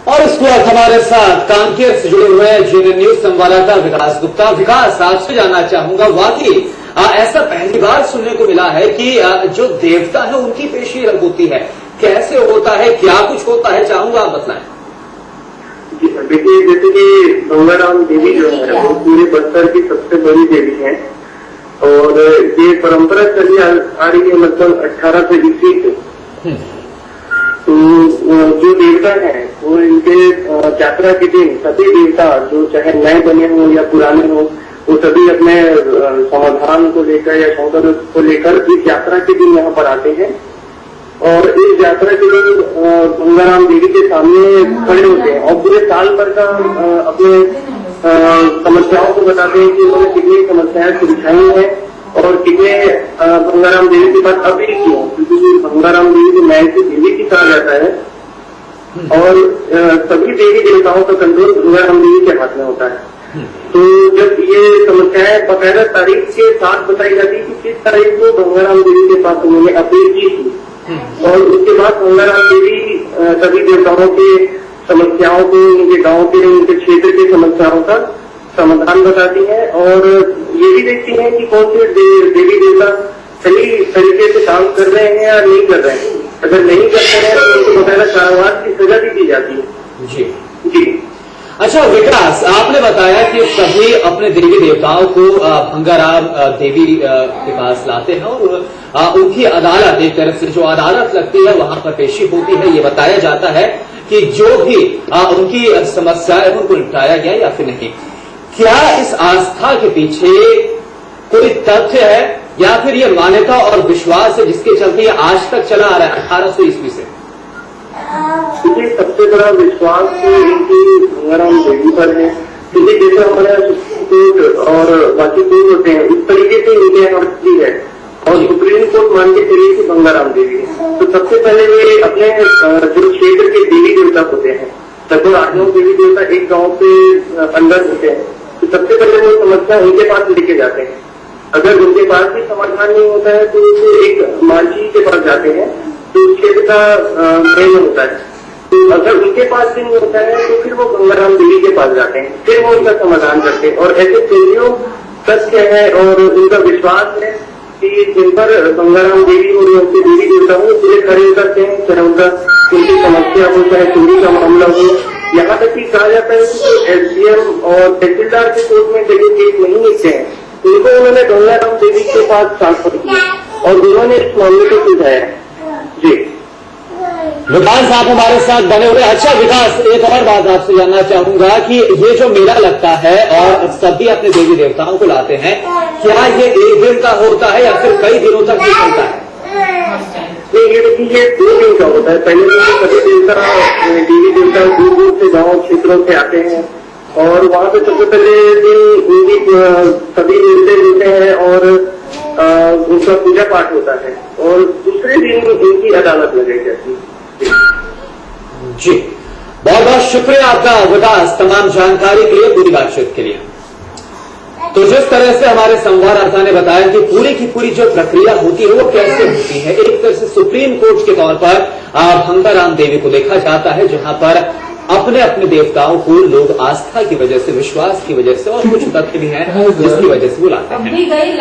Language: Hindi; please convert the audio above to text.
और इस वक्त हमारे साथ कांकेर से जुड़े हुए जीएनएन न्यूज संवाददाता विकास गुप्ता। विकास, आपसे जानना चाहूंगा, वाकई ऐसा पहली बार सुनने को मिला है कि जो देवता है उनकी पेशी अलग होती है। कैसे होता है, क्या कुछ होता है, चाहूंगा आप बताएं। देखिए, जैसे कि गंगाराम देवी जो है वो पूरे बस्तर की सबसे बड़ी देवी है और ये परंपरा चली आ रही है मतलब 1800 ईस्वी से। तो जो देवता है वो इनके यात्रा के दिन सभी देवता जो चाहे नए बने हो या पुराने हो, वो सभी अपने समाधान को लेकर या सौंदर्य को लेकर इस यात्रा के दिन यहाँ पर आते हैं और इस यात्रा के दिन गंगाराम देवी के सामने खड़े होते हैं और पूरे साल भर का अपने समस्याओं को बताते हैं कि उन्होंने कितनी समस्याएं सुलझाई हैं और कितने गंगाराम देवी के पास अपील की हो, क्योंकि गंगाराम देवी को न्याय की देवी की कहा जाता है और सभी देवी देवताओं का कंट्रोल गंगाराम देवी के हाथ में होता है। तो जब ये समस्याएं बकायदा तारीख के साथ बताई जाती है कि किस तारीख को गंगाराम देवी के पास उन्होंने अपील की थी और उसके बाद गंगाराम देवी सभी देवताओं के समस्याओं को, उनके गांव के, उनके क्षेत्र की समस्याओं का समाधान बताती है और ये भी देखती है कि कौन से देवी देवता सही तरीके से काम कर रहे हैं या नहीं कर रहे हैं। अगर नहीं करते हैं तो उनको बकायदा कारावास की सजा भी दी जाती है। जी। अच्छा विकास, आपने बताया कि सभी अपने देवी देवताओं को भंगाराम देवी के पास लाते हैं और उनकी अदालत, एक तरह से जो अदालत लगती है वहां पर पेशी होती है। ये बताया जाता है कि जो भी उनकी समस्याएं उनको निपटाया गया या फिर नहीं। क्या इस आस्था के पीछे कोई तथ्य है या फिर ये मान्यता और विश्वास है जिसके चलते ये आज तक चला आ रहा है 1800 ईस्वी से? क्योंकि सबसे बड़ा विश्वास तो इनकी गंगाराम देवी पर है, क्योंकि जैसे हमारे सुप्रीम कोर्ट और बाकी कोर्ट होते हैं इस तरीके से इनके यहाँ है और सुप्रीम कोर्ट मान के चलिए कि गंगाराम देवी है। तो सबसे पहले ये अपने जो क्षेत्र के देवी देवता होते हैं, लगभग 8-9 देवी देवता एक गाँव के अंदर होते हैं, तो सबसे पहले वो समस्या उनके पास लेके जाते हैं। अगर उनके पास भी समाधान नहीं होता है तो एक मांझी के पास जाते हैं, तो क्षेत्र का प्रेम होता है। तो अगर उनके पास भी नहीं होता है तो फिर वो गंगाराम देवी के पास जाते हैं, फिर वो उनका समाधान करते हैं और ऐसे सदियों सत्य है और उनका विश्वास है कि जिन पर गंगाराम देवी और उनके देवी देवता हो पूरे खड़े उतरते हैं, चाहे उनकी समस्या हो, चाहे चोरी का मामला हो। यहाँ तक कि कहा जाता है कि एसडीएम और तहसीलदार के कोर्ट में जगह केस नहीं मिलते हैं, उनको उन्होंने गंगाराम देवी के पास ट्रांसफर किया और उन्होंने इस मामले को सुलझाया। जी विकास, आप हमारे साथ बने हुए। अच्छा विकास, एक और बात आपसे जानना चाहूंगा कि ये जो मेला लगता है और सभी अपने देवी देवताओं को लाते हैं, क्या ये एक दिन का होता है या फिर कई दिनों तक भी चलता है? ये देखिए, ये 2 दिन का होता है। पहले तो सभी देवी देवता दूर दूर से गाँव क्षेत्रों से आते हैं और वहाँ पे सबसे पहले दिन उनकी सभी निर्देश होते हैं और उनका पूजा पाठ होता है और दूसरे दिन उनकी अदालत लगाई जाती है। जी, बहुत बहुत शुक्रिया आपका विकास, तमाम जानकारी के लिए, पूरी बातचीत के लिए। तो जिस तरह से हमारे संवाददाता ने बताया कि पूरी की पूरी जो प्रक्रिया होती है वो कैसे होती है, एक तरह से सुप्रीम कोर्ट के तौर पर भंगाराम देवी को देखा जाता है, जहां पर अपने अपने देवताओं को लोग आस्था की वजह से, विश्वास की वजह से और कुछ तथ्य भी हैं जिसकी वजह से बुलाते हैं।